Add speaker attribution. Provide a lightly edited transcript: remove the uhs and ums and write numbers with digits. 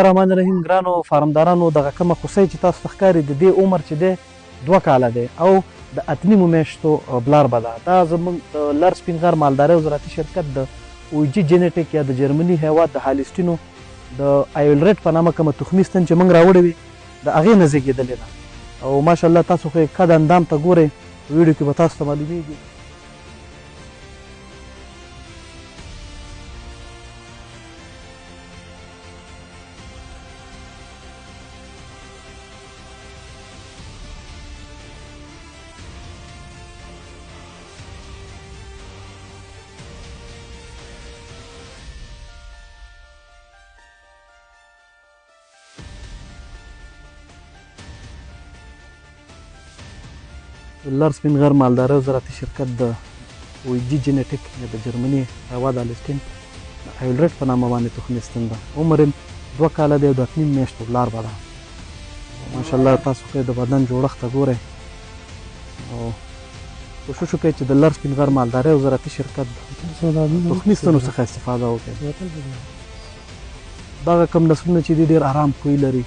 Speaker 1: رحمان رحیم ګرانو فارمدارانو دغه کومه خوسۍ چې تاسو ته ښکاري د دې عمر چې دی 2 کاله دی او د 8 میاشتو بلار به ده. دا زموږ د لر سپین غر مالدارۍ او زراعتي شرکت د اوجي جینیټیک یا د جرمني هیواد د هالسټینو د آیولریټ په نامه کومه تخمي ستن چې موږ راوړې وي د هغې نه زیږېدلې ده او ماشاءالله تاسو خو یې قد اندام ته ګورئ ویډیو کې به تاسو ته معلومیږي. لر سپین غر مالدارۍ او زراعتي شرکت د اوجي جینیټیک یا د جرمني هیواد هالسټین د آیولریټ په نامه باندې تخمي ستن ده. عمر یې 2 کاله دی او د 8 میاشتو بلار به ده. ماشاءالله تاسو خو د بدن جوړښت ته ګورئ او کوشش وکړئ چې د لر سپین غر مالدارۍ او زراعتي شرکت د تخمي ستنو څخه استفاده وکړئ. دغه کوم نسلونه چې دي ډېر ارام خوی لري